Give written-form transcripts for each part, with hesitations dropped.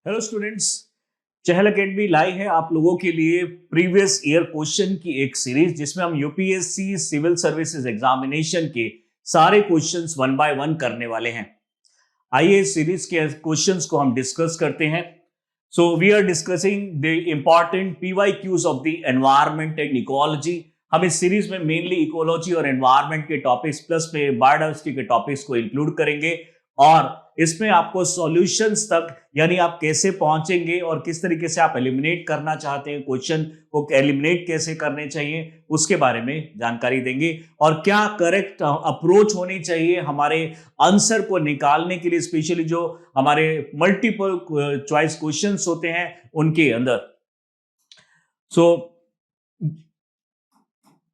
Hello students, चहल academy लाई है आप लोगों के लिए प्रीवियस ईयर क्वेश्चन की एक सीरीज जिसमें हम यूपीएससी सिविल सर्विसेज एग्जामिनेशन के सारे क्वेश्चंस वन बाय वन करने वाले हैं। आइए इस सीरीज के क्वेश्चंस को हम डिस्कस करते हैं। So we are discussing the important PYQs of the environment and ecology. हम इस सीरीज में मेनली इकोलॉजी और एनवायरनमेंट के टॉपिक्स प्लस में बायोडाइवर्सिटी के टॉपिक्स को इंक्लूड करेंगे और इसमें आपको सॉल्यूशंस तक यानी आप कैसे पहुंचेंगे और किस तरीके से आप एलिमिनेट करना चाहते हैं, क्वेश्चन को एलिमिनेट कैसे करने चाहिए उसके बारे में जानकारी देंगे और क्या करेक्ट अप्रोच होनी चाहिए हमारे आंसर को निकालने के लिए, स्पेशली जो हमारे मल्टीपल चॉइस क्वेश्चंस होते हैं उनके अंदर।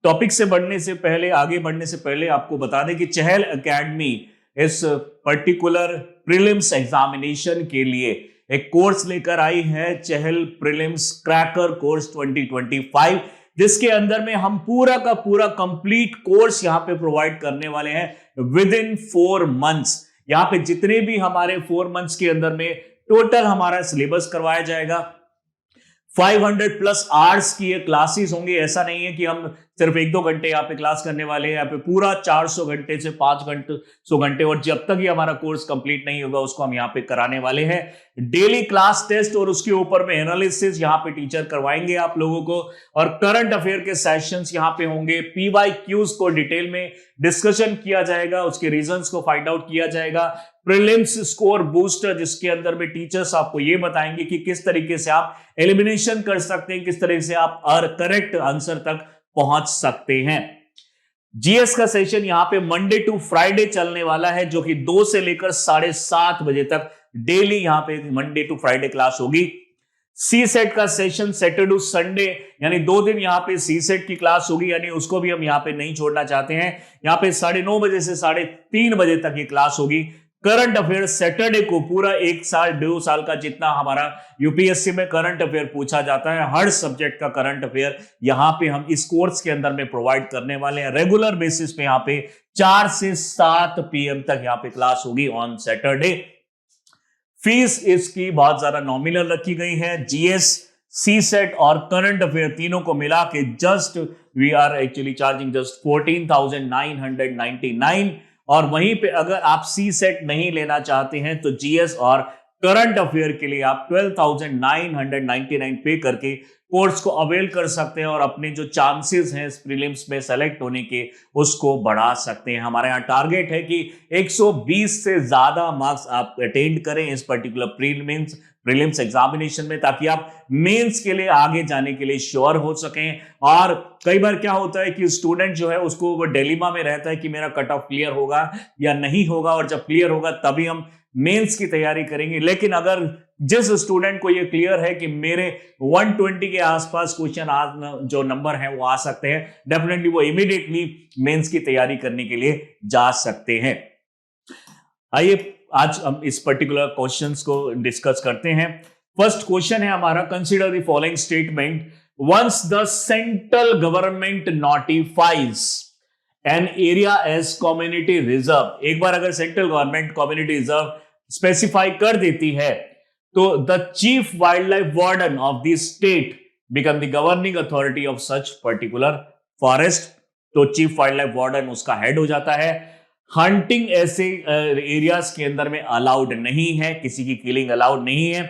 टॉपिक से आगे बढ़ने से पहले आपको बता दें कि चहल एकेडमी इस पर्टिकुलर प्रीलिम्स एग्जामिनेशन के लिए एक कोर्स लेकर आई है, चहल प्रीलिम्स क्रैकर कोर्स 2025, जिसके अंदर में हम पूरा का पूरा कंप्लीट कोर्स यहां पे प्रोवाइड करने वाले हैं विद इन 4 मंथ्स। यहां पे जितने भी हमारे 4 मंथ्स के अंदर में टोटल हमारा सिलेबस करवाया जाएगा। 500 प्लस आवर्स की ये क्लासेस होंगी। ऐसा नहीं है कि हम सिर्फ 1-2 घंटे यहाँ पे क्लास करने वाले हैं, यहाँ पे पूरा 400 घंटे से 500 घंटे और जब तक ये हमारा कोर्स कंप्लीट नहीं होगा उसको हम यहाँ पे कराने वाले हैं। डेली क्लास टेस्ट और उसके ऊपर में एनालिसिस यहाँ पे टीचर करवाएंगे आप लोगों को और करंट अफेयर के सेशंस यहाँ पे होंगे। पीवाईक्यूज को डिटेल में डिस्कशन किया जाएगा, उसके रीजंस को फाइंड आउट किया जाएगा। प्रीलिम्स स्कोर बूस्टर जिसके अंदर में टीचर्स आपको ये बताएंगे कि किस तरीके से आप एलिमिनेशन कर सकते हैं, किस तरीके से आप करेक्ट आंसर तक पहुंच सकते हैं। जीएस का सेशन यहां पे मंडे टू फ्राइडे चलने वाला है, जो कि 2 से लेकर 7:30 बजे तक डेली यहां पे मंडे टू फ्राइडे क्लास होगी। सी सेट का सेशन सैटरडे टू संडे यानी 2 दिन यहां पे सी सेट की क्लास होगी, यानी उसको भी हम यहां पे नहीं छोड़ना चाहते हैं। यहां पे 9:30 बजे से 3:30 बजे तक ये क्लास होगी। करंट अफेयर सैटरडे को पूरा 1 साल 2 साल का जितना हमारा यूपीएससी में करंट अफेयर पूछा जाता है, हर सब्जेक्ट का करंट अफेयर यहां पे हम इस कोर्स के अंदर में प्रोवाइड करने वाले हैं। रेगुलर बेसिस पे यहां पे 4 से 7 पीएम तक यहां पे क्लास होगी ऑन सैटरडे। फीस इसकी बहुत ज्यादा नॉमिनल रखी गई है। जीएस, सी सेट और करंट अफेयर तीनों को मिला के we are actually charging just 14,999 और वहीं पे अगर आप सी सेट नहीं लेना चाहते हैं तो जीएस और करंट अफेयर के लिए आप 12,999 पे करके कोर्स को अवेल कर सकते हैं और अपने जो चांसेस हैं प्रीलिम्स में सेलेक्ट होने के उसको बढ़ा सकते हैं। हमारे यहाँ टारगेट है कि 120 से ज्यादा मार्क्स आप अटेंड करें इस पर्टिकुलर प्रीलिम्स एग्जामिनेशन में, ताकि आप मेंस के लिए आगे जाने के लिए श्योर हो सकें। और कई बार क्या होता है कि स्टूडेंट जो है उसको वो डिलेमा में रहता है कि मेरा कट ऑफ क्लियर होगा या नहीं होगा, और जब क्लियर होगा तभी हम मेंस की तैयारी करेंगे। लेकिन अगर जिस स्टूडेंट को ये क्लियर है कि मेरे 120 के आसपास क्वेश्चन आज जो नंबर है वो आ सकते हैं, डेफिनेटली वो इमीडिएटली मेंस की तैयारी करने के लिए जा सकते हैं। आइए आज हम इस पर्टिकुलर क्वेश्चंस को डिस्कस करते हैं। फर्स्ट क्वेश्चन है हमारा, consider the following statement once the central government notifies an area as community reserve. एक बार अगर central government community reserve specify कर देती है तो the chief wildlife warden of the state become the governing authority of such particular forest. तो chief wildlife warden उसका head हो जाता है। हंटिंग ऐसे एरियाज के अंदर में अलाउड नहीं है, किसी की किलिंग अलाउड नहीं है।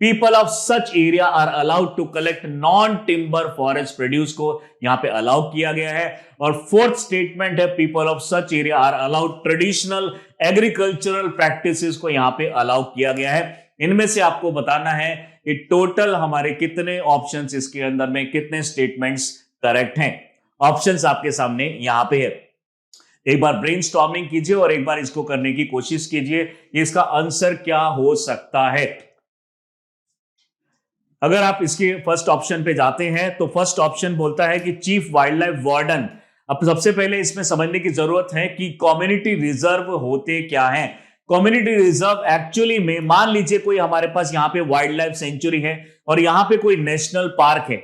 People of such area are allowed to collect non timber forest produce को यहां पे अलाउ किया गया है। और फोर्थ स्टेटमेंट है, people of such area are allowed traditional agricultural practices को यहां पे अलाउ किया गया है। इनमें से आपको बताना है कि टोटल हमारे कितने ऑप्शंस इसके अंदर में, कितने स्टेटमेंट्स करेक्ट हैं। ऑप्शंस आपके सामने यहां पे है। एक बार ब्रेनस्टॉर्मिंग कीजिए और एक बार इसको करने की कोशिश कीजिए, इसका आंसर क्या हो सकता है। अगर आप इसके फर्स्ट ऑप्शन पे जाते हैं तो फर्स्ट ऑप्शन बोलता है कि चीफ वाइल्ड लाइफ वार्डन। अब सबसे पहले इसमें समझने की जरूरत है कि कम्युनिटी रिजर्व होते क्या हैं। कम्युनिटी रिजर्व एक्चुअली में, मान लीजिए कोई हमारे पास यहाँ पे वाइल्ड लाइफ सेंचुरी है और यहाँ पे कोई नेशनल पार्क है,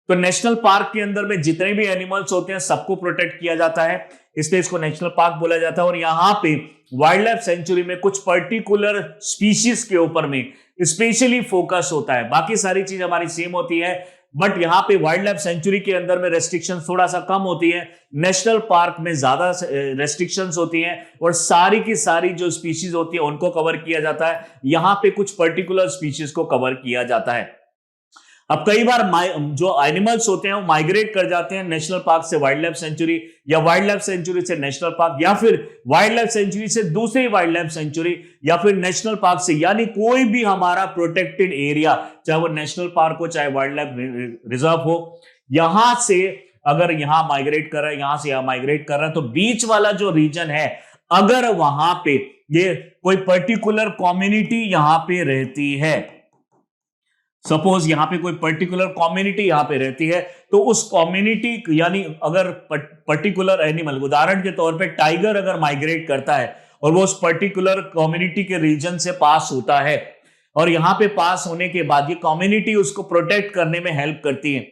तो नेशनल पार्क के अंदर में जितने भी एनिमल्स होते हैं सबको प्रोटेक्ट किया जाता है, इसलिए इसको नेशनल पार्क बोला जाता है। और यहाँ पे वाइल्ड लाइफ सेंचुरी में कुछ पर्टिकुलर स्पीशीज के ऊपर में स्पेशली फोकस होता है। बाकी सारी चीज हमारी सेम होती है, बट यहां पे वाइल्ड लाइफ सेंचुरी के अंदर में रेस्ट्रिक्शन थोड़ा सा कम होती है, नेशनल पार्क में ज्यादा रेस्ट्रिक्शंस होती हैं, और सारी की सारी जो स्पीशीज होती है उनको कवर किया जाता है। यहां पे कुछ पर्टिकुलर स्पीशीज को कवर किया जाता है। अब कई बार जो एनिमल्स होते हैं वो माइग्रेट कर जाते हैं नेशनल पार्क से वाइल्ड लाइफ सेंचुरी, या वाइल्ड लाइफ सेंचुरी से नेशनल पार्क, या फिर वाइल्ड लाइफ सेंचुरी से दूसरी वाइल्ड लाइफ सेंचुरी, या फिर नेशनल पार्क से, यानी कोई भी हमारा प्रोटेक्टेड एरिया, चाहे वो नेशनल पार्क हो चाहे वाइल्ड लाइफ रिजर्व हो, यहां से अगर यहां माइग्रेट कर रहा है, यहां से यहां माइग्रेट कर रहा है, तो बीच वाला जो रीजन है, अगर वहां पे ये कोई पर्टिकुलर कम्युनिटी यहां पे रहती है, सपोज यहां पे कोई पर्टिकुलर कम्युनिटी यहां पे रहती है, तो उस कम्युनिटी, यानी अगर पर्टिकुलर एनिमल, उदाहरण के तौर पे टाइगर अगर माइग्रेट करता है और वो उस पर्टिकुलर कम्युनिटी के रीजन से पास होता है, और यहां पे पास होने के बाद ये कम्युनिटी उसको प्रोटेक्ट करने में हेल्प करती है,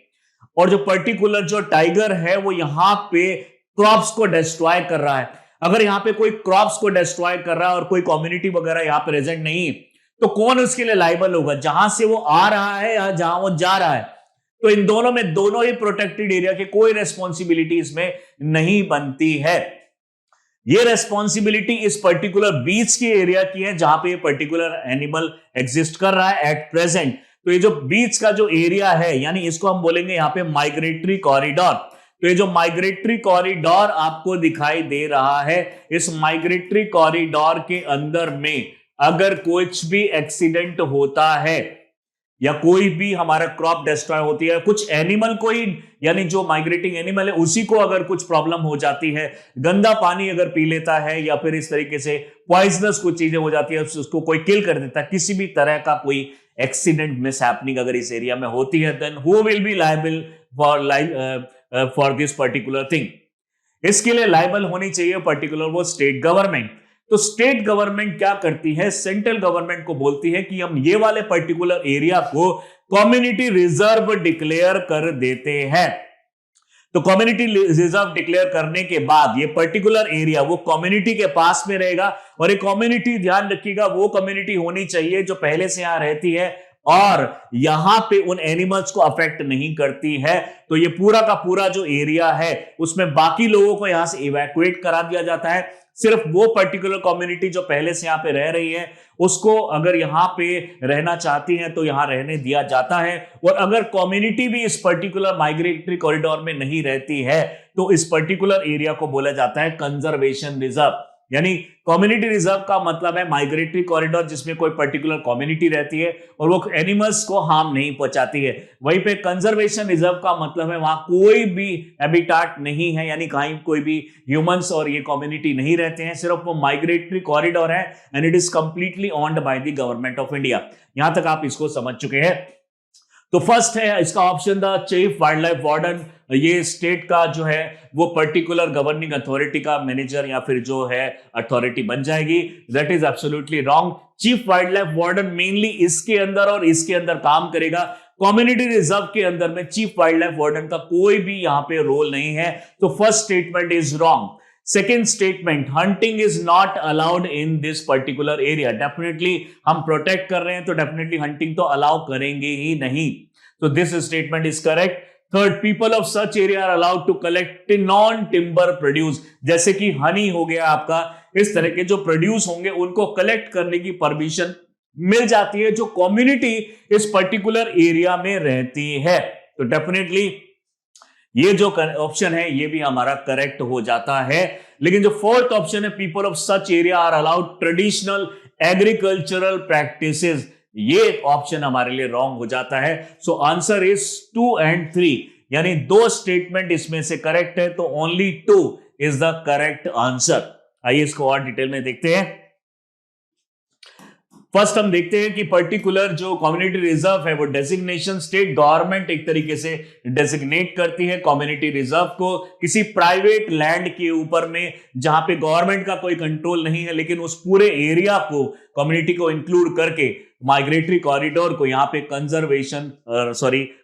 और जो पर्टिकुलर जो टाइगर है वो यहां पे क्रॉप्स को डिस्ट्रॉय कर रहा है, अगर यहां पे कोई क्रॉप्स को डिस्ट्रॉय कर रहा है और कोई कम्युनिटी वगैरह यहां प्रेजेंट नहीं, तो कौन उसके लिए लायबल होगा? जहां से वो आ रहा है या जहां वो जा रहा है। तो इन दोनों में, दोनों ही प्रोटेक्टेड एरिया की कोई रेस्पॉन्सिबिलिटी इसमें नहीं बनती है। ये रेस्पॉन्सिबिलिटी इस पर्टिकुलर बीच के एरिया की है जहां पे ये पर्टिकुलर एनिमल एग्जिस्ट कर रहा है एट प्रेजेंट। तो ये जो बीच का जो एरिया है, यानी इसको हम बोलेंगे यहां पे माइग्रेटरी कॉरिडोर। तो ये जो माइग्रेटरी कॉरिडोर आपको दिखाई दे रहा है, इस माइग्रेटरी कॉरिडोर के अंदर में अगर कुछ भी एक्सीडेंट होता है या कोई भी हमारा क्रॉप डिस्ट्रॉय होती है, कुछ एनिमल को ही, यानी जो माइग्रेटिंग एनिमल है उसी को अगर कुछ प्रॉब्लम हो जाती है, गंदा पानी अगर पी लेता है या फिर इस तरीके से पॉइजनस कुछ चीजें हो जाती है, उसको कोई किल कर देता है, किसी भी तरह का कोई एक्सीडेंट मिस हैपनिंग अगर इस एरिया में होती है, then who will be liable for this particular thing. इसके लिए लायबल होनी चाहिए पर्टिकुलर वो स्टेट गवर्नमेंट। तो स्टेट गवर्नमेंट क्या करती है? सेंट्रल गवर्नमेंट को बोलती है कि हम ये वाले पर्टिकुलर एरिया को कम्युनिटी रिजर्व डिक्लेयर कर देते हैं। तो कम्युनिटी रिजर्व डिक्लेयर करने के बाद ये पर्टिकुलर एरिया वो कम्युनिटी के पास में रहेगा, और ये कम्युनिटी, ध्यान रखिएगा, वो कम्युनिटी होनी चाहिए जो पहले से यहां रहती है और यहां पे उन एनिमल्स को अफेक्ट नहीं करती है। तो ये पूरा का पूरा जो एरिया है उसमें बाकी लोगों को यहां से इवैक्यूएट करा दिया जाता है। सिर्फ वो पर्टिकुलर कम्युनिटी जो पहले से यहां पे रह रही है उसको अगर यहां पे रहना चाहती है तो यहां रहने दिया जाता है, और अगर कम्युनिटी भी इस पर्टिकुलर माइग्रेटरी कॉरिडोर में नहीं रहती है तो इस पर्टिकुलर एरिया को बोला जाता है कंजर्वेशन रिजर्व। यानी कम्युनिटी रिजर्व का मतलब है माइग्रेटरी कॉरिडोर जिसमें कोई पर्टिकुलर कम्युनिटी रहती है और वो एनिमल्स को हार्म नहीं पहुंचाती है। वहीं पे कंजर्वेशन रिजर्व का मतलब है वहां कोई भी हैबिटाट नहीं है, यानी कहीं कोई भी ह्यूमंस और ये कम्युनिटी नहीं रहते हैं, सिर्फ वो माइग्रेटरी कॉरिडोर है and it is completely owned by the government of India. यहां तक आप इसको समझ चुके हैं। तो फर्स्ट है इसका option the chief wildlife warden. ये स्टेट का जो है वो पर्टिकुलर गवर्निंग अथॉरिटी का मैनेजर या फिर जो है अथॉरिटी बन जाएगी। That is absolutely wrong. Chief wildlife warden mainly इसके अंदर और इसके अंदर काम करेगा। कम्युनिटी रिजर्व के अंदर में चीफ वाइल्ड लाइफ वार्डन का कोई भी यहां पे रोल नहीं है। तो first statement is wrong. Second statement, hunting is not allowed in this particular area. Definitely हम प्रोटेक्ट कर रहे हैं तो डेफिनेटली हंटिंग तो अलाउ करेंगे ही नहीं। तो this statement is correct. Third, people of such area are allowed to collect non timber produce. जैसे कि हनी हो गया आपका, इस तरह के जो प्रोड्यूस होंगे उनको कलेक्ट करने की परमिशन मिल जाती है जो कम्युनिटी इस पर्टिकुलर एरिया में रहती है। तो डेफिनेटली ये जो ऑप्शन है ये भी हमारा करेक्ट हो जाता है। लेकिन जो फोर्थ ऑप्शन है, people of such area are allowed traditional agricultural practices, ये ऑप्शन हमारे लिए रॉन्ग हो जाता है। सो आंसर इज 2 and 3, यानी 2 स्टेटमेंट इसमें से करेक्ट है, तो only 2 is the correct answer. आइए इसको और डिटेल में देखते हैं। फर्स्ट हम देखते हैं कि पर्टिकुलर जो कम्युनिटी रिजर्व है वो डेजिग्नेशन स्टेट गवर्नमेंट एक तरीके से डेजिग्नेट करती है कम्युनिटी रिजर्व को किसी प्राइवेट लैंड के ऊपर में जहां पे गवर्नमेंट का कोई कंट्रोल नहीं है, लेकिन उस पूरे एरिया को, कम्युनिटी को इंक्लूड करके माइग्रेटरी कॉरिडोर को यहाँ पे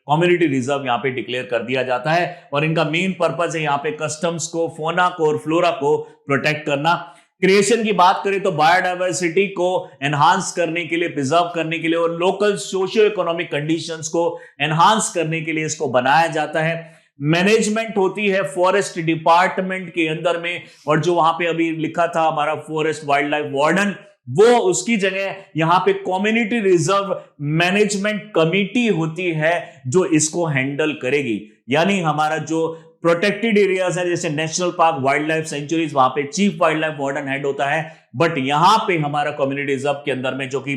कम्युनिटी रिजर्व यहाँ पे डिक्लेयर कर दिया जाता है। और इनका मेन पर्पस है यहाँ पे कस्टम्स को, फोना को और फ्लोरा को प्रोटेक्ट करना। क्रिएशन की बात करें तो बायोडायवर्सिटी को एनहांस करने के लिए, प्रिजर्व करने के लिए और लोकल सोशियो इकोनॉमिक कंडीशंस को एनहांस करने के लिए इसको बनाया जाता है। मैनेजमेंट होती है फॉरेस्ट डिपार्टमेंट के अंदर में, और जो वहां पे अभी लिखा था हमारा फॉरेस्ट वाइल्ड लाइफ वार्डन, वो उसकी जगह यहां पे कम्युनिटी रिजर्व मैनेजमेंट कमिटी होती है जो इसको हैंडल करेगी। यानी हमारा जो प्रोटेक्टेड एरियाज है जैसे national park, wild life sanctuaries, वहां पे chief wildlife warden head होता है, बट यहां पे हमारा कम्युनिटी रिजर्व के अंदर में जो कि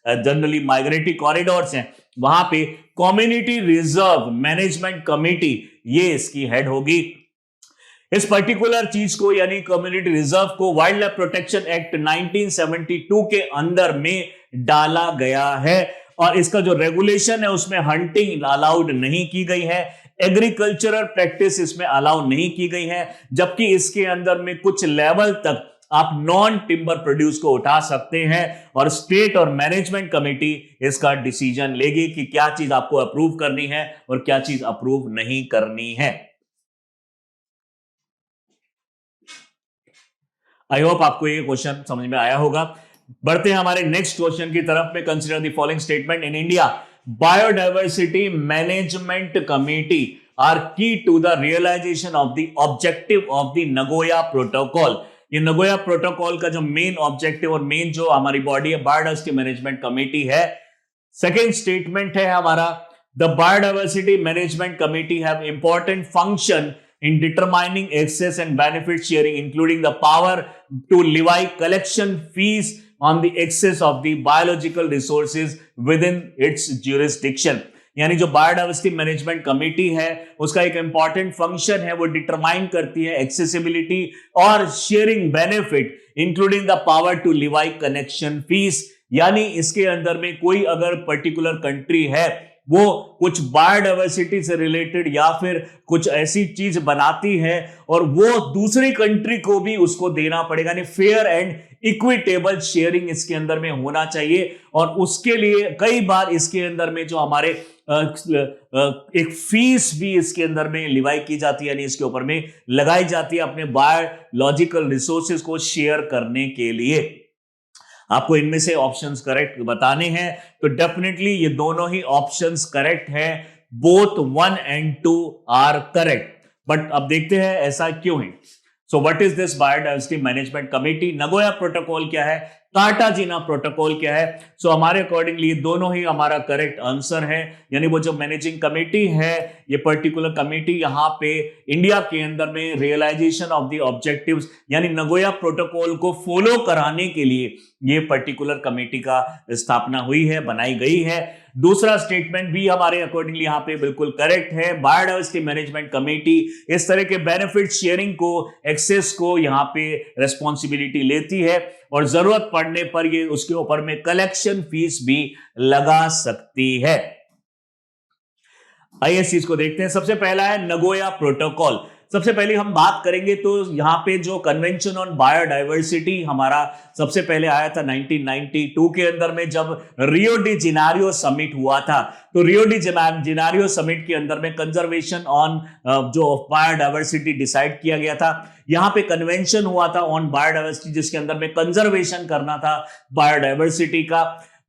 जनरली माइग्रेटरी कॉरिडोर्स हैं, वहां पे कम्युनिटी रिजर्व मैनेजमेंट कमिटी ये इसकी हेड होगी। इस पर्टिकुलर चीज को यानी कम्युनिटी रिजर्व को वाइल्ड लाइफ प्रोटेक्शन एक्ट 1972 के अंदर में डाला गया है, और इसका जो रेगुलेशन है उसमें हंटिंग अलाउड नहीं की गई है, एग्रीकल्चरल प्रैक्टिस इसमें अलाउ नहीं की गई है, जबकि इसके अंदर में कुछ लेवल तक आप नॉन टिम्बर प्रोड्यूस को उठा सकते हैं, और स्टेट और मैनेजमेंट कमेटी इसका डिसीजन लेगी कि क्या चीज आपको अप्रूव करनी है और क्या चीज अप्रूव नहीं करनी है। आई होप आपको ये क्वेश्चन समझ में आया होगा। बढ़ते हैं हमारे नेक्स्ट क्वेश्चन की तरफ में। Consider the following statement in India biodiversity management committee are key to the realization of the objective of the Nagoya protocol. ये नगोया प्रोटोकॉल का जो मेन ऑब्जेक्टिव और मेन जो हमारी बॉडी है बायोडायवर्सिटी मैनेजमेंट कमेटी है। सेकेंड स्टेटमेंट है हमारा the biodiversity management committee have important function in determining access and benefit sharing, including the power to levy collection fees on the excess of the biological resources within its jurisdiction। यानी जो biodiversity management committee है उसका एक important function है, वो determine करती है accessibility और sharing benefit including the power to levy connection fees. यानी इसके अंदर में कोई अगर पर्टिकुलर कंट्री है वो कुछ बायोडायवर्सिटी से रिलेटेड या फिर कुछ ऐसी चीज बनाती है और वो दूसरी कंट्री को भी उसको देना पड़ेगा, यानी फेयर एंड इक्विटेबल शेयरिंग इसके अंदर में होना चाहिए। और उसके लिए कई बार इसके अंदर में जो हमारे एक फीस भी इसके अंदर में लिवाई की जाती है, यानी इसके ऊपर में लगाई जाती है अपने बायोलॉजिकल रिसोर्सेज को शेयर करने के लिए। आपको इनमें से ऑप्शंस करेक्ट बताने हैं, तो डेफिनेटली ये दोनों ही ऑप्शंस करेक्ट हैं, both 1 and 2 are correct. But अब देखते हैं ऐसा क्यों है। So what is this biodiversity management committee? Nagoya protocol क्या है, कार्टाजीना प्रोटोकॉल क्या है? सो हमारे अकॉर्डिंगली दोनों ही हमारा करेक्ट आंसर है। यानी वो जो मैनेजिंग कमेटी है, ये पर्टिकुलर कमेटी यहाँ पे इंडिया के अंदर में रियलाइजेशन ऑफ द ऑब्जेक्टिव्स यानी नगोया प्रोटोकॉल को फॉलो कराने के लिए ये पर्टिकुलर कमेटी का स्थापना हुई है, बनाई गई है। दूसरा स्टेटमेंट भी हमारे अकॉर्डिंगली यहाँ पे बिल्कुल करेक्ट है। बायोडायवर्सिटी मैनेजमेंट कमेटी इस तरह के बेनिफिट शेयरिंग को, एक्सेस को यहाँ पे रेस्पॉन्सिबिलिटी लेती है और जरूरत पड़ने पर ये उसके ऊपर में कलेक्शन फीस भी लगा सकती है। आइए इस चीज को देखते हैं। सबसे पहला है नगोया प्रोटोकॉल। सबसे पहले हम बात करेंगे तो यहाँ पे जो कन्वेंशन ऑन बायोडायवर्सिटी हमारा सबसे पहले आया था 1992 के अंदर में, जब रियो डी जेनेरियो समिट हुआ था। तो रियो डी जेनेरियो समिट के अंदर में कंजर्वेशन ऑन जो बायोडायवर्सिटी डिसाइड किया गया था। यहाँ पे कन्वेंशन हुआ था ऑन बायोडायवर्सिटी जिसके अंदर में कंजर्वेशन करना था बायोडायवर्सिटी का।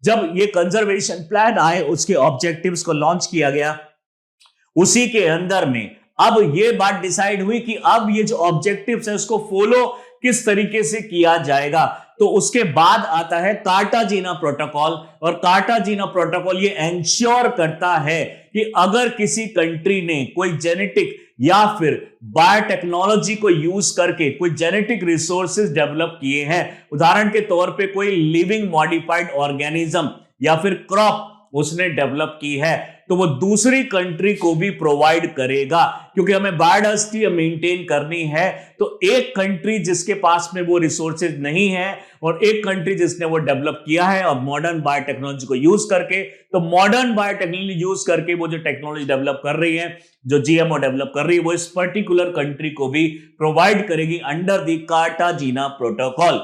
जब ये कंजर्वेशन प्लान आए, उसके ऑब्जेक्टिव्स को लॉन्च किया गया, उसी के अंदर में अब ये बात डिसाइड हुई कि अब ये जो ऑब्जेक्टिव्स है उसको फॉलो किस तरीके से किया जाएगा। तो उसके बाद आता है कार्टाजीना प्रोटोकॉल, और कार्टाजीना प्रोटोकॉल ये एंश्योर करता है कि अगर किसी कंट्री ने कोई जेनेटिक या फिर बायोटेक्नोलॉजी को यूज करके कोई जेनेटिक रिसोर्सेज डेवलप किए हैं, उदाहरण के तौर पे कोई लिविंग मॉडिफाइड ऑर्गेनिज्म या फिर क्रॉप उसने डेवलप की है, तो वो दूसरी कंट्री को भी प्रोवाइड करेगा। क्योंकि हमें बायोडायवर्सिटी मेंटेन करनी है, तो एक कंट्री जिसके पास में वो रिसोर्सेज नहीं है और एक कंट्री जिसने वो डेवलप किया है और मॉडर्न बायोटेक्नोलॉजी को यूज करके, तो मॉडर्न बायोटेक्नोलॉजी यूज करके वो जो टेक्नोलॉजी डेवलप कर रही है, जो जीएमओ डेवलप कर रही है, वो इस पर्टिकुलर कंट्री को भी प्रोवाइड करेगी under the Cartagena protocol.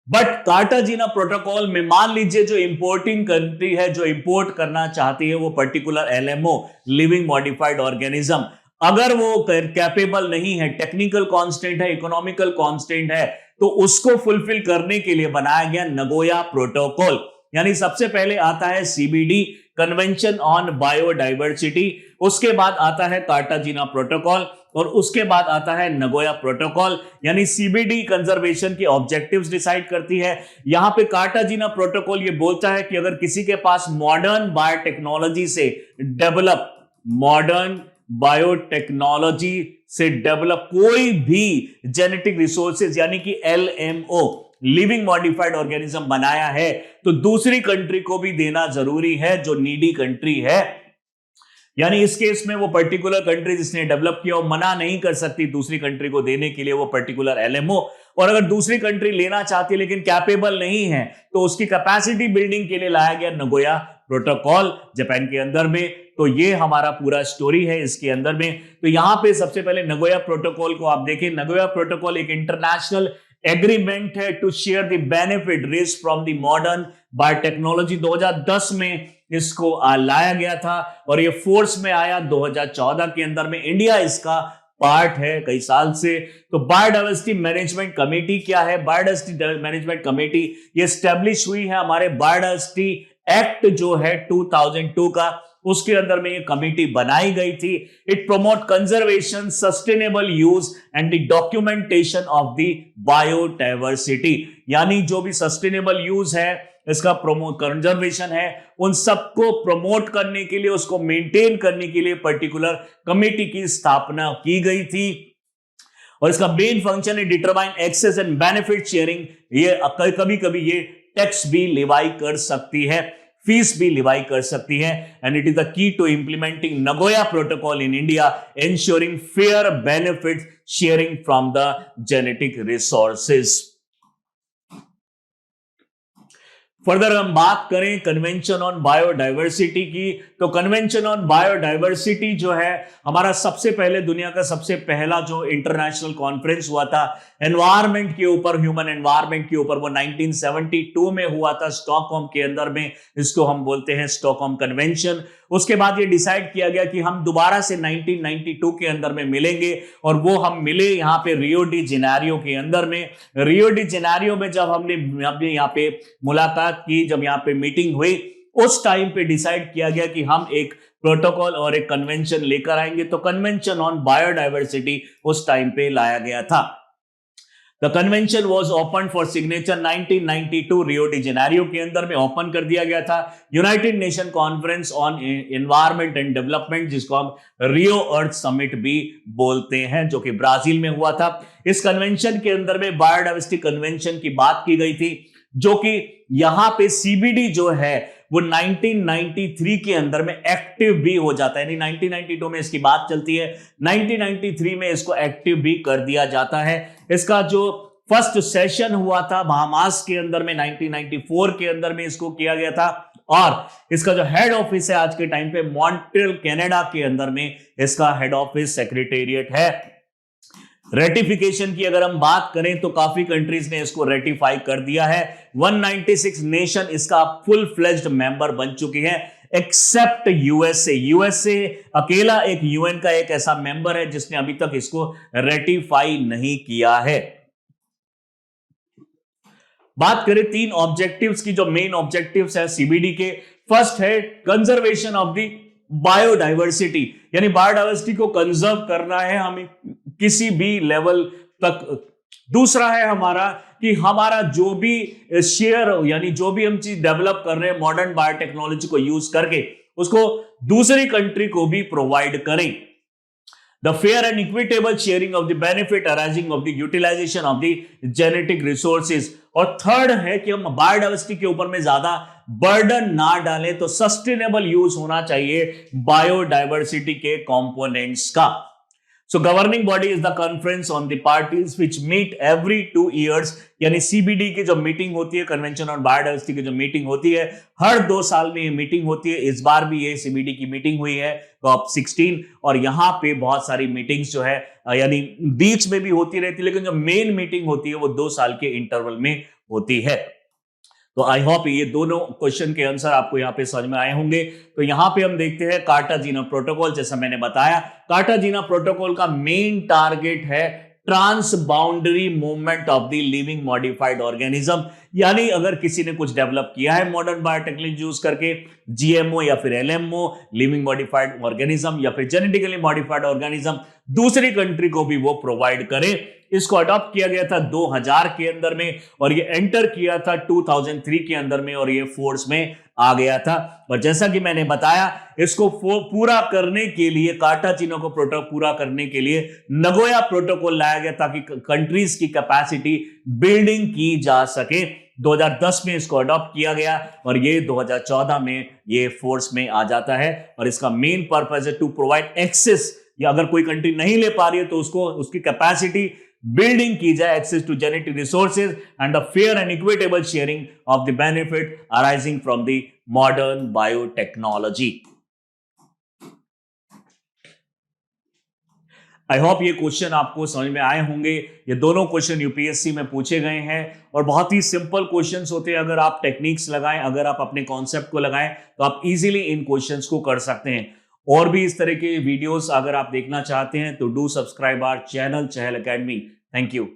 But Cartagena protocol में मान लीजिए जो इंपोर्टिंग कंट्री है, जो इंपोर्ट करना चाहती है वो particular LMO, living modified organism, अगर वो कैपेबल नहीं है, टेक्निकल कांस्टेंट है, इकोनॉमिकल कांस्टेंट है, तो उसको फुलफिल करने के लिए बनाया गया नगोया प्रोटोकॉल। यानी सबसे पहले आता है सीबीडी, कन्वेंशन ऑन बायोडाइवर्सिटी, उसके बाद आता है कार्टाजीना प्रोटोकॉल और उसके बाद आता है नगोया प्रोटोकॉल। यानी सीबीडी कंजर्वेशन के ऑब्जेक्टिव्स डिसाइड करती है। यहां पे कार्टाजीना प्रोटोकॉल ये बोलता है कि अगर किसी के पास मॉडर्न बायोटेक्नोलॉजी से डेवलप कोई भी जेनेटिक रिसोर्सेज यानी कि एलएमओ, लिविंग मॉडिफाइड ऑर्गेनिज्म बनाया है, तो दूसरी कंट्री को भी देना जरूरी है जो नीडी कंट्री है। यानी इस केस में वो पर्टिकुलर कंट्री जिसने डेवलप किया वो मना नहीं कर सकती दूसरी कंट्री को देने के लिए वो पर्टिकुलर एलएमओ। और अगर दूसरी कंट्री लेना चाहती है लेकिन कैपेबल नहीं है तो उसकी कैपेसिटी बिल्डिंग के लिए लाया गया नगोया प्रोटोकॉल जापान के अंदर में। तो ये हमारा पूरा स्टोरी है इसके अंदर में। तो यहां पे सबसे पहले नगोया प्रोटोकॉल को आप देखें। नगोया प्रोटोकॉल एक इंटरनेशनल एग्रीमेंट है to share the benefit raised from the modern biotechnology. 2010 में इसको लाया गया था और ये फोर्स में आया 2014 के अंदर में। इंडिया इसका पार्ट है कई साल से। तो बायोडाइवर्सिटी मैनेजमेंट कमेटी क्या है? बायोडाइवर्सिटी मैनेजमेंट कमेटी ये स्टैब्लिश हुई है हमारे बायोडाइवर्सिटी एक्ट जो है 2002 का, उसके अंदर में ये कमेटी बनाई गई थी। It promote conservation, sustainable use and the documentation of the biodiversity. यानी जो भी सस्टेनेबल यूज है इसका कंजर्वेशन है, उन सबको प्रमोट करने के लिए, उसको मेंटेन करने के लिए पर्टिकुलर कमेटी की स्थापना की गई थी। और इसका मेन फंक्शन है determine access and benefit sharing. ये कभी कभी ये टैक्स भी लिवाई कर सकती है, फीस भी लिवाई कर सकती है। And it is the key to implementing Nagoya protocol in India, ensuring fair benefit sharing from the genetic resources. Further हम बात करें कन्वेंशन ऑन बायोडाइवर्सिटी की, तो कन्वेंशन ऑन बायोडाइवर्सिटी जो है हमारा सबसे पहले दुनिया का सबसे पहला जो इंटरनेशनल कॉन्फ्रेंस हुआ था एनवायरनमेंट के ऊपर, ह्यूमन एनवायरनमेंट के ऊपर, वो 1972 में हुआ था स्टॉकहोम के अंदर में। इसको हम बोलते हैं स्टॉकहोम कन्वेंशन। उसके बाद ये डिसाइड किया गया कि हम दोबारा से 1992 के अंदर में मिलेंगे और वो हम मिले यहाँ पे रियो डी जेनेरियो के अंदर में। रियो डी जेनेरियो में जब हमने यहाँ पे मुलाकात की, जब यहाँ पे मीटिंग हुई, उस टाइम पे डिसाइड किया गया कि हम एक प्रोटोकॉल और एक कन्वेंशन लेकर आएंगे। तो कन्वेंशन ऑन बायोडाइवर्सिटी उस टाइम पे लाया गया था। The convention was open for signature 1992 Rio de Janeiro के अंदर में ओपन कर दिया गया था। United nation conference on environment and development, जिसको हम रियो अर्थ समिट भी बोलते हैं, जो कि ब्राजील में हुआ था। इस कन्वेंशन के अंदर में बायोडाइवर्सिटी कन्वेंशन की बात की गई थी, जो कि यहां पे सीबीडी जो है वो 1993 के अंदर में एक्टिव भी हो जाता है। यानी 1992 में इसकी बात चलती है, 1993 में इसको एक्टिव भी कर दिया जाता है। इसका जो फर्स्ट सेशन हुआ था बहामास के अंदर में 1994 के अंदर में इसको किया गया था। और इसका जो हेड ऑफिस है आज के टाइम पे मॉन्ट्रियल कनाडा के अंदर में इसका हेड ऑफिस सेक्रेटेरिएट है। रेटिफिकेशन की अगर हम बात करें तो काफी कंट्रीज ने इसको रेटिफाई कर दिया है। 196 नेशन इसका फुल फ्लेज्ड मेंबर बन चुकी है एक्सेप्ट यूएसए। यूएसए अकेला एक यूएन का एक ऐसा मेंबर है जिसने अभी तक इसको रेटिफाई नहीं किया है। बात करें तीन ऑब्जेक्टिव्स की, जो मेन ऑब्जेक्टिव्स है सीबीडी के। फर्स्ट है कंजर्वेशन ऑफ द बायोडाइवर्सिटी, यानी बायोडाइवर्सिटी को कंजर्व करना है हमें किसी भी लेवल तक। दूसरा है हमारा कि हमारा जो भी शेयर यानी जो भी हम चीज डेवलप कर रहे हैं मॉडर्न बायोटेक्नोलॉजी को यूज करके, उसको दूसरी कंट्री को भी प्रोवाइड करें। The fair and equitable sharing of the benefit arising of the utilization of the genetic resources। और थर्ड है कि हम बायोडाइवर्सिटी के ऊपर में ज्यादा बर्डन ना डालें, तो सस्टेनेबल यूज होना चाहिए बायोडाइवर्सिटी के कंपोनेंट्स का। So governing body is the conference on the parties which meet every 2 years। यानी सीबीडी की जो मीटिंग होती है, कन्वेंशन ऑन बायोडाइवर्सिटी की जो मीटिंग होती है, हर 2 साल में ये मीटिंग होती है। इस बार भी ये सीबीडी की मीटिंग हुई है COP16, और यहाँ पे बहुत सारी मीटिंग्स जो है यानी बीच में भी होती रहती है, लेकिन जो मेन मीटिंग होती है वो 2 साल के इंटरवल में होती है। तो आई होप ये दोनों क्वेश्चन के आंसर आपको यहाँ पे समझ में आए होंगे। तो यहाँ पे हम देखते हैं कार्टाजीना प्रोटोकॉल। जैसा मैंने बताया, कार्टाजीना प्रोटोकॉल का मेन टारगेट है transboundary movement of the living modified organism. यानी अगर किसी ने कुछ डेवलप किया है मॉडर्न बायोटेक्नोलॉजी यूज करके, जीएमओ या फिर एलएमओ, लिविंग मॉडिफाइड ऑर्गेनिज्म या फिर जेनेटिकली मॉडिफाइड ऑर्गेनिज्म, दूसरी कंट्री को भी वो प्रोवाइड करे। इसको अडॉप्ट किया गया था 2000 के अंदर में और ये एंटर किया था 2003 के अंदर में और ये फोर्स में आ गया था। और जैसा कि मैंने बताया, इसको पूरा करने के लिए, कार्टाचिनो को पूरा करने के लिए नगोया प्रोटोकॉल लाया गया ताकि कंट्रीज की कैपेसिटी बिल्डिंग की जा सके। 2010 में इसको अडॉप्ट किया गया और ये 2014 में ये फोर्स में आ जाता है। और इसका मेन पर्पस है टू प्रोवाइड एक्सेस, या अगर कोई कंट्री नहीं ले पा रही है तो उसको उसकी कैपेसिटी बिल्डिंग की जाए, access to genetic resources and the fair and equitable sharing of the benefit arising from the modern biotechnology. I hope ये क्वेश्चन आपको समझ में आए होंगे। ये दोनों क्वेश्चन यूपीएससी में पूछे गए हैं और बहुत ही सिंपल क्वेश्चंस होते हैं। अगर आप टेक्निक्स लगाएं, अगर आप अपने कॉन्सेप्ट को लगाएं तो आप इजीली इन क्वेश्चंस को कर सकते हैं। और भी इस तरह के वीडियोस अगर आप देखना चाहते हैं तो do subscribe our channel Chahal academy. Thank you.